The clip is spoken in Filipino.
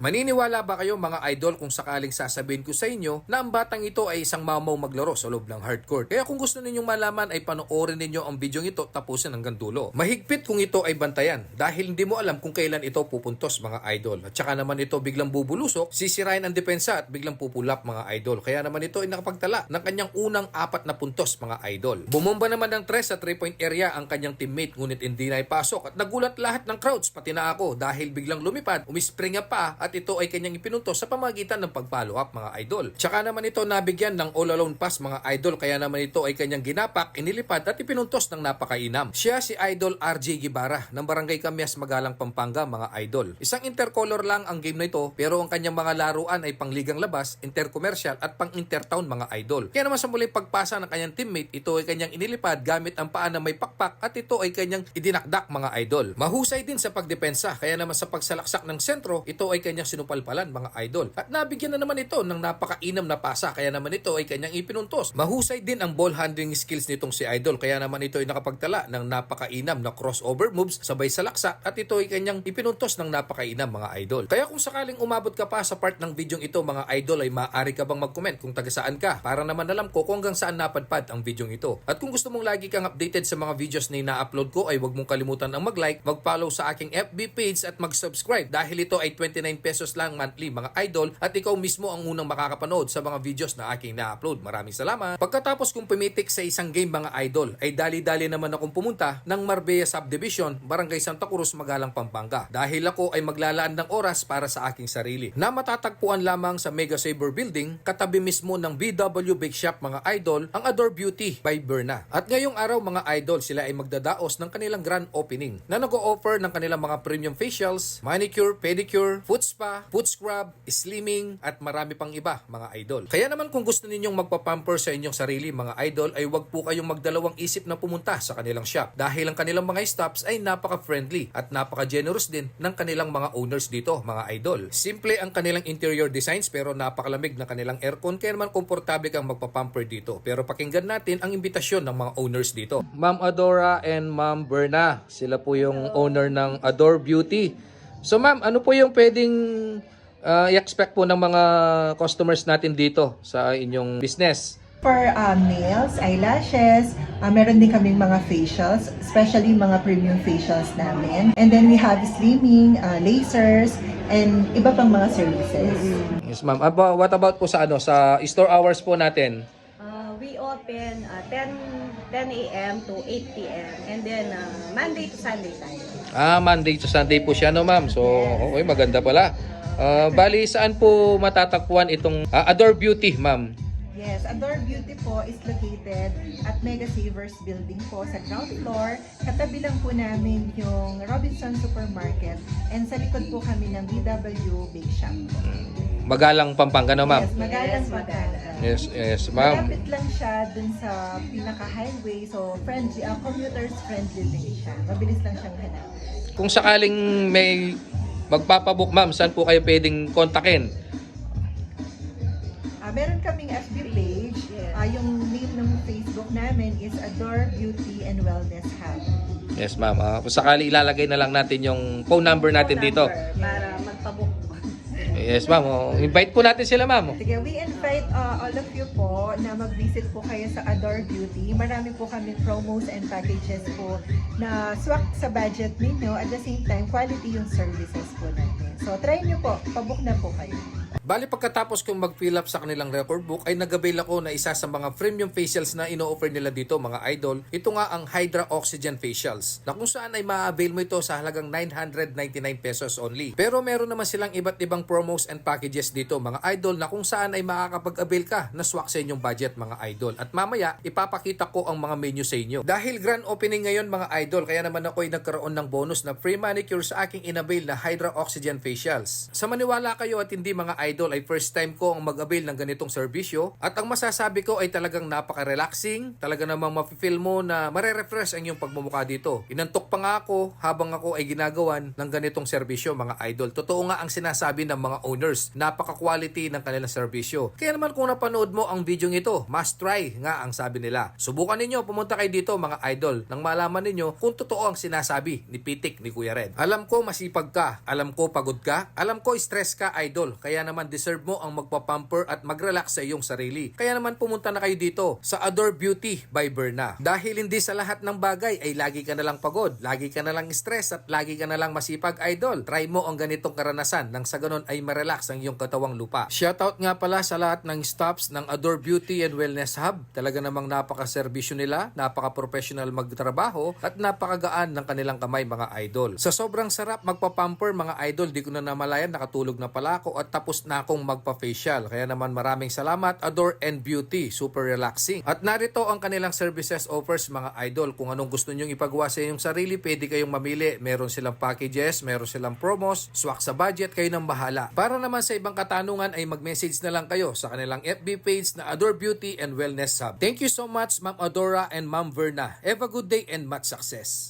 Maniniwala ba kayo mga idol kung sakaling sasabihin ko sa inyo na ang batang ito ay isang mamaw maglaro sa loob ng hardcourt? Kaya kung gusto ninyong malaman ay panoorin ninyo ang video ito tapusin hanggang dulo. Mahigpit kung ito ay bantayan dahil hindi mo alam kung kailan ito pupuntos mga idol. At saka naman ito biglang bubulusok, sisirain ang depensa at biglang pupulap mga idol. Kaya naman ito ay nakapagtala ng kanyang unang 4 na puntos mga idol. Bumomba naman ng 3 sa 3-point area ang kanyang teammate ngunit hindi na ipasok at nagulat lahat ng crowds pati na ako dahil biglang lumipad, umispringa pa at ito ay kanyang ipinuntos sa pamagitan ng pag-follow up mga idol. Tsaka naman ito nabigyan ng all-alone pass mga idol kaya naman ito ay kanyang ginapak, inilipad at ipinuntos ng napakainam. Siya si Idol RJ Guevara ng Barangay Camias, Magalang, Pampanga mga idol. Isang intercolor lang ang game na ito pero ang kanyang mga laruan ay pangligang labas, intercommercial at pang-intertown mga idol. Kaya naman sa muling pagpasa ng kanyang teammate, ito ay kanyang inilipad gamit ang paa na may pakpak at ito ay kanyang idinakdak mga idol. Mahusay din sa pagdepensa kaya naman sa pagsalaksak ng sentro, ito ay kanyang sinupalpalan mga idol. At nabigyan na naman ito ng napakainam na pasa kaya naman ito ay kanyang ipinuntos. Mahusay din ang ball handling skills nitong si Idol kaya naman ito ay nakapagtala ng napakainam na crossover moves sabay sa laksa at ito ay kanyang ipinuntos ng napakainam mga idol. Kaya kung sakaling umabot ka pa sa part ng video ito mga idol ay maaari ka bang mag-comment kung taga saan ka para naman alam ko kung hanggang saan napadpad ang video ito. At kung gusto mong lagi kang updated sa mga videos na ina-upload ko ay huwag mong kalimutan ang mag-like, mag-follow sa aking FB page at mag-subscribe dahil ito ay 29 pesos lang monthly mga idol at ikaw mismo ang unang makakapanood sa mga videos na aking na-upload. Maraming salamat. Pagkatapos kong pumitik sa isang game mga idol ay dali-dali naman akong pumunta ng Marbella Subdivision, Barangay Santa Cruz, Magalang, Pampanga dahil ako ay maglalaan ng oras para sa aking sarili na matatagpuan lamang sa Mega Saver Building katabi mismo ng BW Bake Shop mga idol ang Adore Beauty by Berna. At ngayong araw mga idol sila ay magdadaos ng kanilang grand opening na nag-o-offer ng kanilang mga premium facials, manicure, pedicure, foot spa, foot scrub, slimming at marami pang iba mga idol. Kaya naman kung gusto ninyong magpapamper sa inyong sarili mga idol ay wag po kayong magdalawang isip na pumunta sa kanilang shop dahil ang kanilang mga stops ay napaka-friendly at napaka-generous din ng kanilang mga owners dito mga idol. Simple ang kanilang interior designs pero napakalamig na kanilang aircon kaya naman komportable kang magpapamper dito. Pero pakinggan natin ang imbitasyon ng mga owners dito. Ma'am Adora and Ma'am Berna, sila po yung owner ng Adore Beauty. So ma'am, ano po yung pwedeng i-expect po ng mga customers natin dito sa inyong business? For nails, eyelashes, meron din kaming mga facials, especially mga premium facials namin. And then we have slimming, lasers, and iba pang mga services. Yes ma'am. What about po sa sa store hours po natin? We open 10 a.m. to 8 p.m. and then Monday to Sunday tayo. Monday to Sunday po siya no ma'am. So okay, maganda pala. Bali saan po matatagpuan itong Adore Beauty ma'am? Yes, Adore Beauty po is located at Mega Savers Building po sa ground floor. Katabi lang po namin yung Robinson Supermarket and sa likod po kami ng BW Bake Shop. Magalang, Pampanga no ma'am? Yes, Magalang, Yes, Pampanga. Yes ma'am. Malapit lang siya dun sa pinaka-highway, so friendly, commuters friendly din siya. Mabilis lang siyang hanap. Kung sakaling may magpapabook ma'am, saan po kayo pwedeng kontakin? Meron kaming FB page. Yung name ng Facebook namin is Adore Beauty and Wellness Hub. Yes ma'am. Kung sakali ilalagay na lang natin yung phone number natin dito. Para magpabook. Yes ma'am. Invite po natin sila ma'am. Sige, we invite all of you po na mag-visit po kayo sa Adore Beauty. Marami po kami promos and packages po na swak sa budget ninyo. At the same time, quality yung services po natin. So, try nyo po. Pabook na po kayo. Bali pagkatapos kong mag-fill up sa kanilang record book ay nag-avail ako na isa sa mga premium facials na ino-offer nila dito mga idol. Ito nga ang Hydra Oxygen Facials na kung saan ay ma-avail mo ito sa halagang 999 pesos only. Pero meron naman silang iba't ibang promos and packages dito mga idol na kung saan ay makakapag-avail ka na swak sa inyong budget mga idol. At mamaya ipapakita ko ang mga menu sa inyo. Dahil grand opening ngayon mga idol kaya naman ako ay nagkaroon ng bonus na free manicure sa aking in-avail na Hydra Oxygen Facials. Sa maniwala kayo at hindi mga idol idol ay first time ko ang mag-avail ng ganitong serbisyo at ang masasabi ko ay talagang napaka-relaxing, talaga namang mafe-feel mo na mare-refresh ang iyong pagmumukha dito. Inantok pa nga ako habang ako ay ginagawan ng ganitong serbisyo mga idol. Totoo nga ang sinasabi ng mga owners, napaka-quality ng kanilang serbisyo. Kaya naman kung napanood mo ang video ito, must try nga ang sabi nila. Subukan ninyo, pumunta kayo dito mga idol nang malaman ninyo kung totoo ang sinasabi ni Pitik ni Kuya Red. Alam ko masipag ka, alam ko pagod ka, alam ko stress ka idol, kaya naman deserve mo ang magpapamper at mag-relax sa iyong sarili. Kaya naman pumunta na kayo dito sa Adore Beauty by Berna. Dahil hindi sa lahat ng bagay ay lagi ka na lang pagod, lagi ka na lang stress at lagi ka na lang masipag idol. Try mo ang ganitong karanasan nang sa ganon ay ma-relax ang iyong katawang lupa. Shoutout nga pala sa lahat ng staffs ng Adore Beauty and Wellness Hub. Talaga namang napaka-serbisyo nila, napaka-professional magtrabaho at napakagaan ng kanilang kamay mga idol. Sa sobrang sarap magpapamper mga idol, di ko na namalayan nakatulog na pala ako at tapos na akong magpa-facial. Kaya naman maraming salamat Adore and Beauty, super relaxing. At narito ang kanilang services offers mga idol. Kung anong gusto nyong ipagawa sa inyong sarili, pwede kayong mamili. Meron silang packages, meron silang promos, swak sa budget, kayo nang bahala. Para naman sa ibang katanungan ay mag-message na lang kayo sa kanilang FB page na Adore Beauty and Wellness Hub. Thank you so much Ma'am Adora and Ma'am Verna. Have a good day and much success.